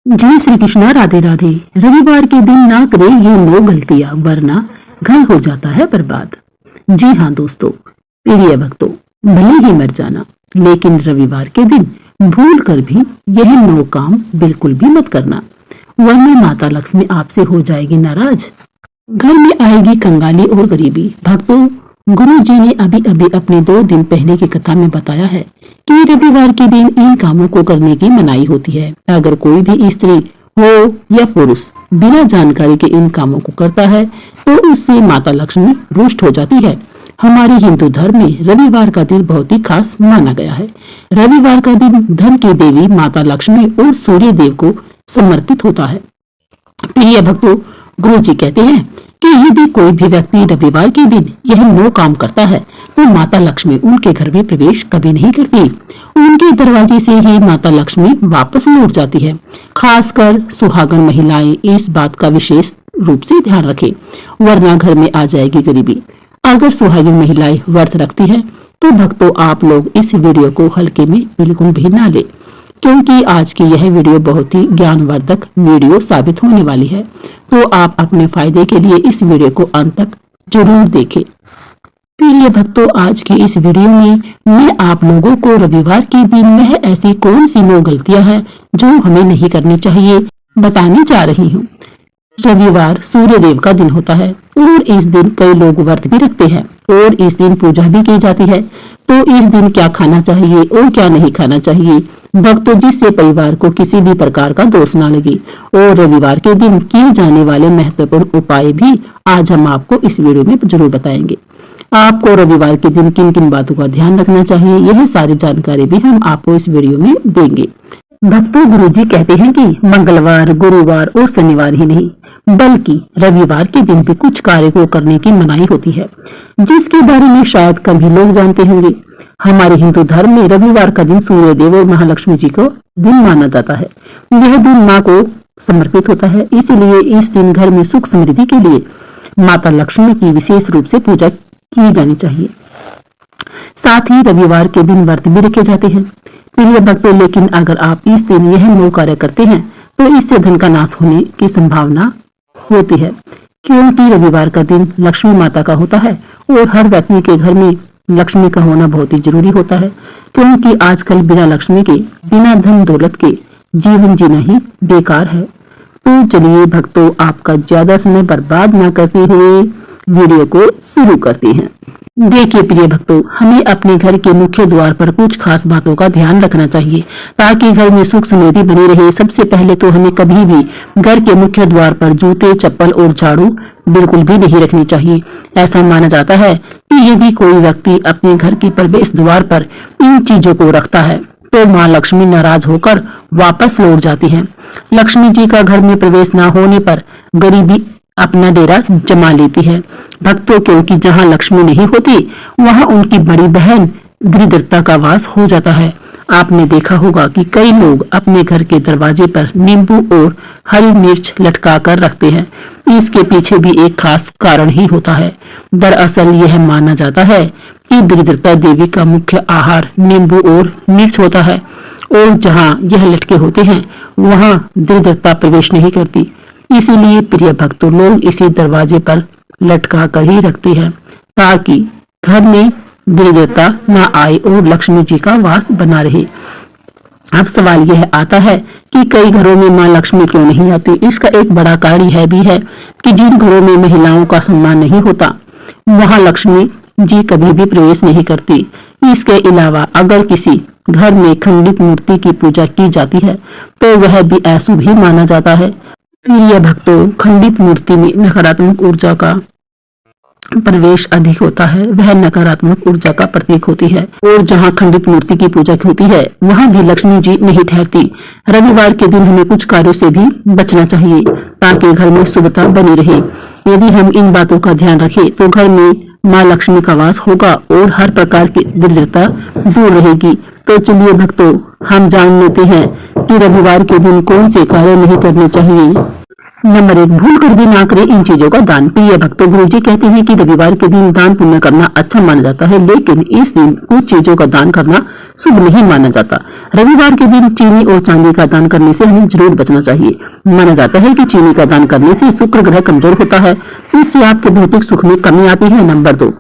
जय श्री कृष्णा। राधे राधे। रविवार के दिन ना करे ये 9 गलतियां, वरना घर हो जाता है बर्बाद। जी हाँ दोस्तों, प्रिय भक्तों, भले ही मर जाना, लेकिन रविवार के दिन भूल कर भी यह 9 काम बिल्कुल भी मत करना, वरना माता लक्ष्मी आपसे हो जाएगी नाराज। घर में आएगी कंगाली और गरीबी। भक्तों, गुरु जी ने अभी अभी अपने 2 दिन पहले की कथा में बताया है कि रविवार के दिन इन कामों को करने की मनाही होती है। अगर कोई भी स्त्री हो या पुरुष बिना जानकारी के इन कामों को करता है तो उससे माता लक्ष्मी रुष्ट हो जाती है। हमारे हिंदू धर्म में रविवार का दिन बहुत ही खास माना गया है। रविवार का दिन धन की देवी माता लक्ष्मी और सूर्य देव को समर्पित होता है। प्रिय भक्तों, गुरु जी कहते हैं कि यदि कोई भी व्यक्ति रविवार के दिन यह 9 काम करता है तो माता लक्ष्मी उनके घर में प्रवेश कभी नहीं करती। उनके दरवाजे से ही माता लक्ष्मी वापस लौट जाती है। खासकर सुहागन महिलाएं इस बात का विशेष रूप से ध्यान रखें, वरना घर में आ जाएगी गरीबी। अगर सुहागिन महिलाएं व्रत रखती है तो भक्तों, आप लोग इस वीडियो को हल्के में बिल्कुल भी ना ले, क्योंकि आज की यह वीडियो बहुत ही ज्ञानवर्धक वीडियो साबित होने वाली है। तो आप अपने फायदे के लिए इस वीडियो को अंत तक जरूर देखें। प्रिय भक्तों, आज की इस वीडियो में मैं आप लोगों को रविवार के दिन में ऐसी कौन सी 9 गलतियां हैं जो हमें नहीं करनी चाहिए बताने जा रही हूँ। रविवार सूर्य देव का दिन होता है और इस दिन कई लोग व्रत भी रखते हैं और इस दिन पूजा भी की जाती है। तो इस दिन क्या खाना चाहिए और क्या नहीं खाना चाहिए भक्तों, जिससे परिवार को किसी भी प्रकार का दोष ना लगे, और रविवार के दिन किए जाने वाले महत्वपूर्ण उपाय भी आज हम आपको इस वीडियो में जरूर बताएंगे। आपको रविवार के दिन किन किन बातों का ध्यान रखना चाहिए, यह सारी जानकारी भी हम आपको इस वीडियो में देंगे। भक्तों, गुरु जी कहते हैं कि मंगलवार, गुरुवार और शनिवार ही नहीं, बल्कि रविवार के दिन भी कुछ कार्य को करने की मनाही होती है, जिसके बारे में शायद कम ही लोग जानते होंगे। हमारे हिंदू धर्म में रविवार का दिन सूर्य देव और महालक्ष्मी जी को दिन माना जाता है। यह दिन माँ को समर्पित होता है, इसलिए इस दिन घर में सुख समृद्धि के लिए माता लक्ष्मी की विशेष रूप से पूजा की जानी चाहिए। साथ ही रविवार के दिन व्रत भी रखे जाते हैं। प्रिय भक्तों, लेकिन अगर आप इस दिन यह 9 कार्य करते हैं तो इससे धन का नाश होने की संभावना होती है, क्योंकि रविवार का दिन लक्ष्मी माता का होता है और हर व्यक्ति के घर में लक्ष्मी का होना बहुत ही जरूरी होता है, क्योंकि आजकल बिना लक्ष्मी के, बिना धन दौलत के जीवन जीना ही बेकार है। तो चलिए भक्तों, आपका ज्यादा समय बर्बाद न करते हुए वीडियो को शुरू करते हैं। देखिए प्रिय भक्तों, हमें अपने घर के मुख्य द्वार पर कुछ खास बातों का ध्यान रखना चाहिए ताकि घर में सुख समृद्धि बनी रहे। सबसे पहले तो हमें कभी भी घर के मुख्य द्वार पर जूते, चप्पल और झाड़ू बिल्कुल भी नहीं रखनी चाहिए। ऐसा माना जाता है कि यदि कोई व्यक्ति अपने घर के प्रवेश द्वार पर इन चीजों को रखता है तो माँ लक्ष्मी नाराज होकर वापस लौट जाती है। लक्ष्मी जी का घर में प्रवेश न होने पर गरीबी अपना डेरा जमा लेती है भक्तों, क्योंकि जहाँ लक्ष्मी नहीं होती वहाँ उनकी बड़ी बहन दरिद्रता का वास हो जाता है। आपने देखा होगा कि कई लोग अपने घर के दरवाजे पर नींबू और हरी मिर्च लटका कर रखते हैं। इसके पीछे भी एक खास कारण ही होता है। दरअसल यह माना जाता है कि दरिद्रता देवी का मुख्य आहार नींबू और मिर्च होता है, और जहाँ यह लटके होते हैं वहाँ दरिद्रता प्रवेश नहीं करती। इसीलिए प्रिय भक्तों, लोग इसी दरवाजे पर लटका कर ही रखते हैं ताकि घर में दरिद्रता न आए और लक्ष्मी जी का वास बना रहे। अब सवाल यह आता है कि कई घरों में माँ लक्ष्मी क्यों नहीं आती। इसका एक बड़ा कारण यह भी है कि जिन घरों में महिलाओं का सम्मान नहीं होता वहाँ लक्ष्मी जी कभी भी प्रवेश नहीं करती। इसके अलावा अगर किसी घर में खंडित मूर्ति की पूजा की जाती है तो वह भी अशुभ ही माना जाता है। प्रिय भक्तों, खंडित मूर्ति में नकारात्मक ऊर्जा का प्रवेश अधिक होता है, वह नकारात्मक ऊर्जा का प्रतीक होती है, और जहाँ खंडित मूर्ति की पूजा होती है वहाँ भी लक्ष्मी जी नहीं ठहरती। रविवार के दिन हमें कुछ कार्यों से भी बचना चाहिए ताकि घर में शुभता बनी रहे। यदि हम इन बातों का ध्यान रखें तो घर में माँ लक्ष्मी का वास होगा और हर प्रकार की दरिद्रता दूर रहेगी। तो चलिए भक्तों, हम जान लेते हैं कि रविवार के दिन कौन से कार्य नहीं करने चाहिए। नंबर 1, भूल कर भी ना करें इन चीजों का दान। प्रिय भक्तों, गुरुजी कहते हैं कि रविवार के दिन दान पुण्य करना अच्छा माना जाता है, लेकिन इस दिन कुछ चीजों का दान करना शुभ नहीं माना जाता। रविवार के दिन चीनी और चांदी का दान करने से हमें जरूर बचना चाहिए। माना जाता है कि चीनी का दान करने से शुक्र ग्रह कमजोर होता है, इससे आपके भौतिक सुख में कमी आती है। नंबर 2,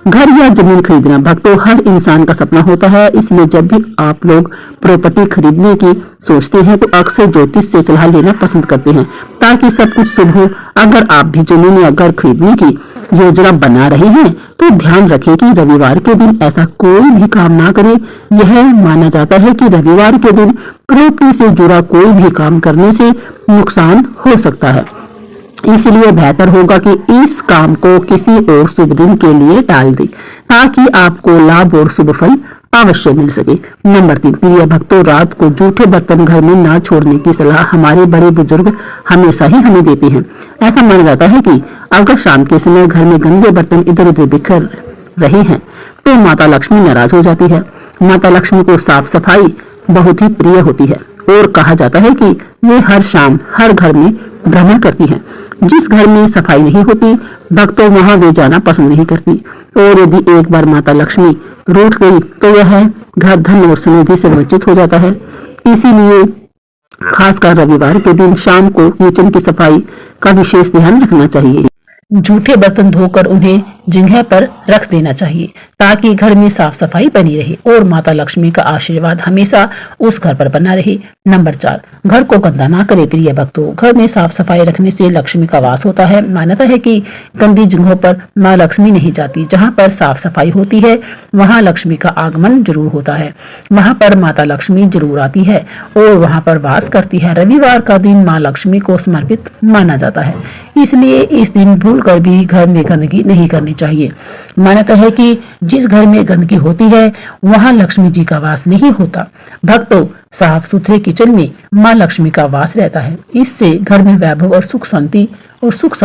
घर या जमीन खरीदना। भक्तों, हर इंसान का सपना होता है, इसलिए जब भी आप लोग प्रॉपर्टी खरीदने की सोचते हैं तो अक्सर ज्योतिष से सलाह लेना पसंद करते हैं ताकि सब कुछ शुभ हो। अगर आप भी जमीन या घर खरीदने की योजना बना रहे हैं तो ध्यान रखें कि रविवार के दिन ऐसा कोई भी काम ना करें। यह माना जाता है कि रविवार के दिन प्रॉपर्टी से जुड़ा कोई भी काम करने से नुकसान हो सकता है, इसलिए बेहतर होगा कि इस काम को किसी और शुभ दिन के लिए टाल दें ताकि आपको लाभ और शुभ फल अवश्य मिल सके। नंबर 3, प्रिय भक्तों, रात को जूठे बर्तन घर में ना छोड़ने की सलाह हमारे बड़े बुजुर्ग हमेशा ही हमें देते हैं। ऐसा माना जाता है कि अगर शाम के समय घर में गंदे बर्तन इधर उधर बिखर रहे हैं तो माता लक्ष्मी नाराज हो जाती है। माता लक्ष्मी को साफ सफाई बहुत ही प्रिय होती है और कहा जाता है कि वे हर शाम हर घर में भ्रमण करती हैं। जिस घर में सफाई नहीं होती भक्तों, वहां वे जाना पसंद नहीं करती, और यदि एक बार माता लक्ष्मी रूठ गई तो यह घर धन और समृद्धि से वंचित हो जाता है। इसीलिए खासकर रविवार के दिन शाम को किचन की सफाई का विशेष ध्यान रखना चाहिए। जूठे बर्तन धोकर उन्हें जगह पर रख देना चाहिए ताकि घर में साफ सफाई बनी रहे और माता लक्ष्मी का आशीर्वाद हमेशा उस घर पर बना रहे। नंबर 4, घर को गंदा ना करें। प्रिय भक्तों, घर में साफ सफाई रखने से लक्ष्मी का वास होता है। मान्यता है कि गंदी जगहों पर माँ लक्ष्मी नहीं जाती। जहाँ पर साफ सफाई होती है वहाँ लक्ष्मी का आगमन जरूर होता है, वहाँ पर माता लक्ष्मी जरूर आती है और वहाँ पर वास करती है। रविवार का दिन माँ लक्ष्मी को समर्पित माना जाता है, इसलिए इस दिन भूल कर भी घर में गंदगी नहीं करनी चाहिए। मान्यता है कि जिस घर में गंदगी होती है वहां लक्ष्मी जी का वास नहीं होता। भक्तों, साफ सुथरे किचन में मां लक्ष्मी का वास रहता है। इससे घर में वैभव और सुख शांति सुख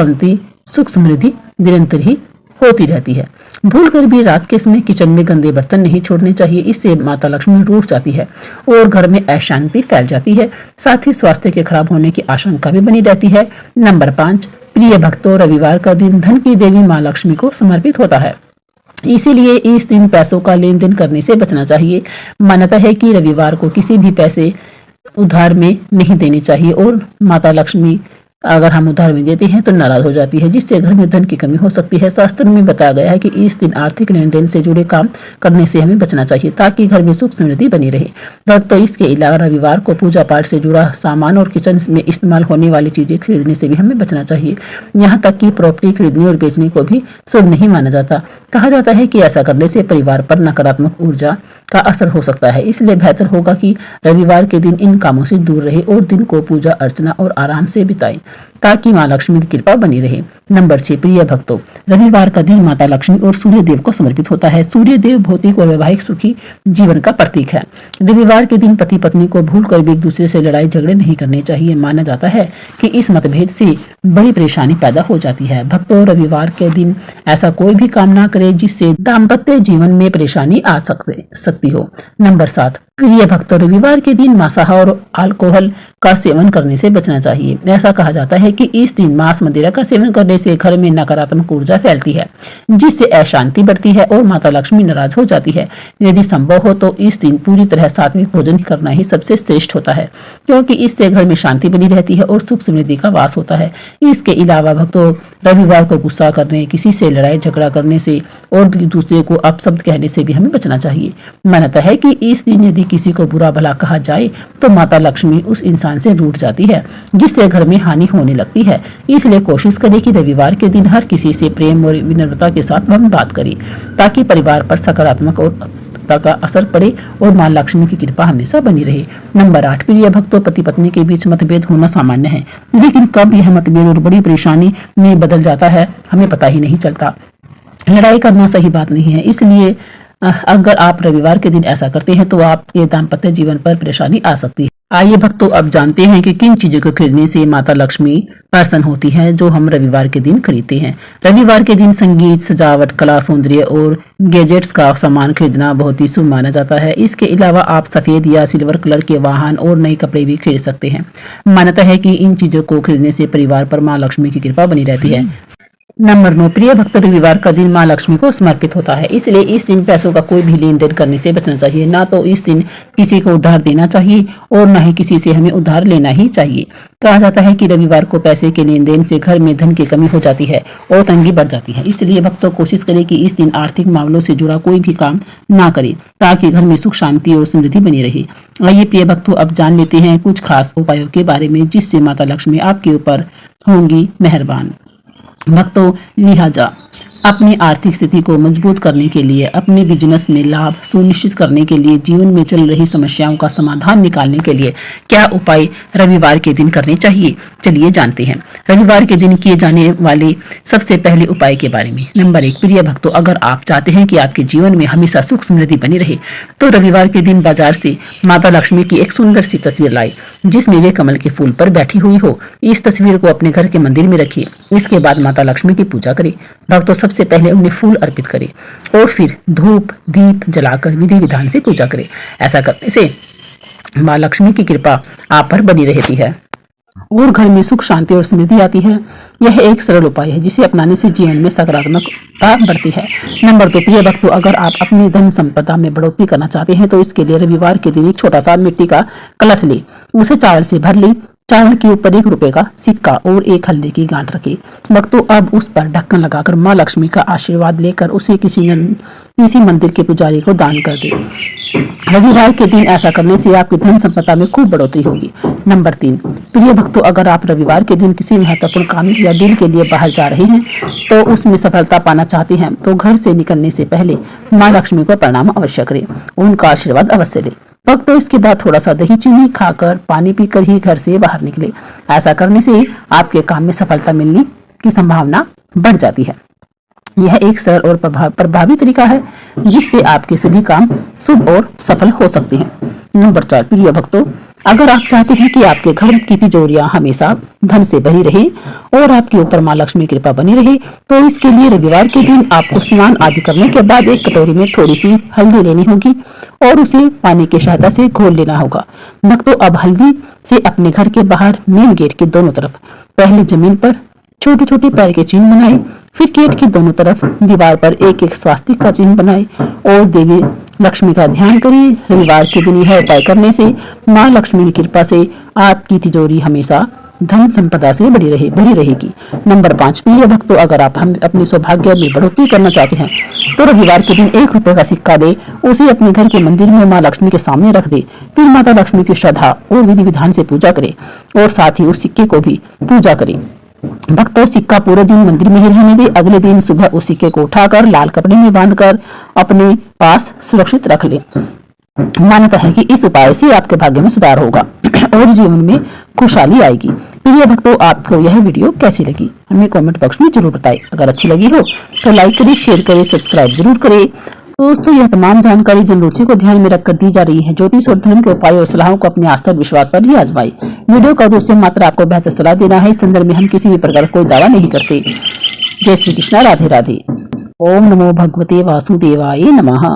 समृद्धि निरंतर ही होती रहती है। भूल कर भी रात के समय किचन में गंदे बर्तन नहीं छोड़ने चाहिए, इससे माता लक्ष्मी रूठ जाती है और घर में अशांति फैल जाती है। साथ ही स्वास्थ्य के खराब होने की आशंका भी बनी रहती है। नंबर 5, प्रिय भक्तों, रविवार का दिन धन की देवी माँ लक्ष्मी को समर्पित होता है, इसीलिए इस दिन पैसों का लेन देन करने से बचना चाहिए। मान्यता है कि रविवार को किसी भी पैसे उधार में नहीं देने चाहिए और माता लक्ष्मी अगर हम उधार में देते हैं तो नाराज हो जाती है, जिससे घर में धन की कमी हो सकती है। शास्त्र में बताया गया है कि इस दिन आर्थिक लेन देन से जुड़े काम करने से हमें बचना चाहिए ताकि घर में सुख समृद्धि बनी रहे। तो इसके अलावा रविवार को पूजा पाठ से जुड़ा सामान और किचन में इस्तेमाल होने वाली चीजें खरीदने से भी हमें बचना चाहिए। यहाँ तक कि प्रॉपर्टी खरीदने और बेचने को भी शुभ नहीं माना जाता। कहा जाता है कि ऐसा करने से परिवार पर नकारात्मक ऊर्जा का असर हो सकता है, इसलिए बेहतर होगा कि रविवार के दिन इन कामों से दूर रहे और दिन को पूजा अर्चना और आराम से बिताएं ताकि माँ लक्ष्मी की कृपा बनी रहे। नंबर 6, प्रिय भक्तों, रविवार का दिन माता लक्ष्मी और सूर्य देव को समर्पित होता है। सूर्य देव भौतिक और वैवाहिक सुखी जीवन का प्रतीक है। रविवार के दिन पति पत्नी को भूल कर भी एक दूसरे से लड़ाई झगड़े नहीं करने चाहिए। माना जाता है कि इस मतभेद से बड़ी परेशानी पैदा हो जाती है। भक्तों, रविवार के दिन ऐसा कोई भी काम ना करे जिससे दाम्पत्य जीवन में परेशानी आ सकती हो। नंबर 7, प्रिय भक्तों, रविवार के दिन मांसाहार और अल्कोहल का सेवन करने से बचना चाहिए। ऐसा कहा जाता है कि इस दिन मांस मदिरा का सेवन करने से घर में नकारात्मक ऊर्जा फैलती है, जिससे अशांति बढ़ती है और माता लक्ष्मी नाराज हो जाती है। यदि संभव हो तो इस दिन पूरी तरह सात्विक भोजन करना ही सबसे श्रेष्ठ होता है, क्योंकि इससे घर में शांति बनी रहती है और सुख समृद्धि का वास होता है। इसके अलावा भक्तों, रविवार को गुस्सा करने, किसी से लड़ाई झगड़ा करने से और दूसरे को अपशब्द कहने से भी हमें बचना चाहिए। मान्यता है कि इस दिन यदि किसी को बुरा भला कहा जाए तो माता लक्ष्मी उस इंसान से रूठ जाती है, जिससे घर में हानि होने लगती है। इसलिए कोशिश करें कि रविवार के दिन हर किसी से प्रेम और विनम्रता के साथ हम बात करें ताकि परिवार पर सकारात्मक और का असर पड़े और मां लक्ष्मी की कृपा हमेशा बनी रहे। नंबर 8, प्रिय भक्तों, पति पत्नी के बीच मतभेद होना सामान्य है, लेकिन कब यह मतभेद और बड़ी परेशानी में बदल जाता है हमें पता ही नहीं चलता। लड़ाई करना सही बात नहीं है, इसलिए अगर आप रविवार के दिन ऐसा करते हैं तो आपके दाम्पत्य जीवन पर परेशानी आ सकती है। आइए भक्तों, अब जानते हैं कि किन चीजों को खरीदने से माता लक्ष्मी प्रसन्न होती है, जो हम रविवार के दिन खरीदते हैं। रविवार के दिन संगीत, सजावट, कला, सौंदर्य और गैजेट्स का सामान खरीदना बहुत ही शुभ माना जाता है। इसके अलावा आप सफेद या सिल्वर कलर के वाहन और नए कपड़े भी खरीद सकते हैं। मान्यता है कि इन चीजों को खरीदने से परिवार पर माँ लक्ष्मी की कृपा बनी रहती है। नंबर 9, प्रिय भक्त, रविवार का दिन माँ लक्ष्मी को समर्पित होता है, इसलिए इस दिन पैसों का कोई भी लेन देन करने से बचना चाहिए। ना तो इस दिन किसी को उधार देना चाहिए और न ही किसी से हमें उधार लेना ही चाहिए। कहा जाता है कि रविवार को पैसे के लेन देन से घर में धन की कमी हो जाती है और तंगी बढ़ जाती है। इसलिए भक्तों कोशिश करें कि इस दिन आर्थिक मामलों से जुड़ा कोई भी काम ना करें, ताकि घर में सुख, शांति और समृद्धि बनी रहे। आइए प्रिय भक्तों, अब जान लेते हैं कुछ खास उपायों के बारे में, जिससे माता लक्ष्मी आपके ऊपर होंगी मेहरबान। भक्तों, लिहाजा अपनी आर्थिक स्थिति को मजबूत करने के लिए, अपने बिजनेस में लाभ सुनिश्चित करने के लिए, जीवन में चल रही समस्याओं का समाधान निकालने के लिए क्या उपाय रविवार के दिन करने चाहिए, चलिए जानते हैं रविवार के दिन किए जाने वाले सबसे पहले उपाय के बारे में। नंबर 1, प्रिय भक्तों, अगर आप चाहते हैं कि आपके जीवन में हमेशा सुख समृद्धि बनी रहे, तो रविवार के दिन बाजार से माता लक्ष्मी की एक सुंदर सी तस्वीर लाए, जिसमें वे कमल के फूल पर बैठी हुई हो। इस तस्वीर को अपने घर के मंदिर में रखिए। इसके बाद माता लक्ष्मी की पूजा करें। भक्तों, सबसे पहले उन्हें फूल अर्पित करें और फिर धूप दीप जलाकर विधि विधान से पूजा करें। ऐसा करने से माँ लक्ष्मी की कृपा आप पर बनी रहती है और घर में सुख, शांति और समृद्धि आती है। यह एक सरल उपाय है, जिसे अपनाने से जीवन में सकारात्मकता बढ़ती है। नंबर 2, प्रिय भक्तों, अगर आप अपनी धन संपदा में बढ़ोतरी करना चाहते हैं, तो इसके लिए रविवार के दिन एक छोटा सा मिट्टी का कलश ले, उसे चावल से भर ले। चावल के ऊपर 1 रुपए का सिक्का और 1 हल्दी की गांठ रखे। भक्तों, अब उस पर ढक्कन लगाकर माँ लक्ष्मी का आशीर्वाद लेकर उसे किसी मंदिर के पुजारी को दान कर दे। रविवार के दिन ऐसा करने से आपकी धन संपदा में खूब बढ़ोतरी होगी। नंबर 3, प्रिय भक्तों, अगर आप रविवार के दिन किसी महत्वपूर्ण काम या डील के लिए बाहर जा रहे हैं, तो उसमें सफलता पाना चाहते हैं, तो घर से निकलने से पहले माँ लक्ष्मी को प्रणाम अवश्य करें, उनका आशीर्वाद अवश्य लें। भक्तों, इसके बाद थोड़ा सा दही चीनी खाकर, पानी पीकर ही घर से बाहर निकले। ऐसा करने से आपके काम में सफलता मिलने की संभावना बढ़ जाती है। यह एक सरल और प्रभावी तरीका है, जिससे आपके सभी काम शुभ और सफल हो सकते हैं। नंबर 4, प्रिय भक्तों, अगर आप चाहते हैं कि आपके घर की तिजोरियां हमेशा धन से भरी रहे और आपके ऊपर माँ लक्ष्मी कृपा बनी रहे, तो इसके लिए रविवार के दिन आपको स्नान आदि करने के बाद एक कटोरी में थोड़ी सी हल्दी लेनी होगी और उसे पानी की सहायता से घोल लेना होगा। भक्तों, अब हल्दी से अपने घर के बाहर मेन गेट के दोनों तरफ पहले जमीन पर छोटे छोटे पैर के चिन्ह बनाए, फिर गेट की दोनों तरफ दीवार पर एक एक स्वास्तिक का चिन्ह बनाए और देवी लक्ष्मी का ध्यान करिए। रविवार के दिन यह उपाय करने से माँ लक्ष्मी की कृपा से आपकी तिजोरी हमेशा धन संपदा से भरी रहेगी। नंबर 5, प्रिय भक्तों, अगर आप अपने सौभाग्य में बढ़ोतरी करना चाहते हैं, तो रविवार के दिन 1 रुपए का सिक्का दे, उसे अपने घर के मंदिर में माँ लक्ष्मी के सामने रख दे। फिर माता लक्ष्मी की श्रद्धा और विधि विधान से पूजा करें और साथ ही उस सिक्के को भी पूजा करें। भक्तों, सिक्का पूरे दिन मंदिर में ही रहने दे। अगले दिन सुबह उस सिक्के को उठाकर लाल कपड़े में बांधकर अपने पास सुरक्षित रख ले। मान्यता है कि इस उपाय से आपके भाग्य में सुधार होगा और जीवन में खुशहाली आएगी। प्रिय भक्तों, आपको यह वीडियो कैसी लगी हमें कमेंट बॉक्स में जरूर बताएं। अगर अच्छी लगी हो तो लाइक करें, शेयर करें, सब्सक्राइब जरूर करें। दोस्तों, यह तमाम जानकारी जन रुचि को ध्यान में रखकर दी जा रही है। ज्योतिष और धर्म के उपायों और सलाहों को अपने आस्था और विश्वास पर ही आजमाएं। वीडियो का उद्देश्य मात्र आपको बेहतर सलाह देना है। इस संदर्भ में हम किसी भी प्रकार कोई दावा नहीं करते। जय श्री कृष्णा, राधे राधे। ओम नमो भगवते वासुदेवाय नमः।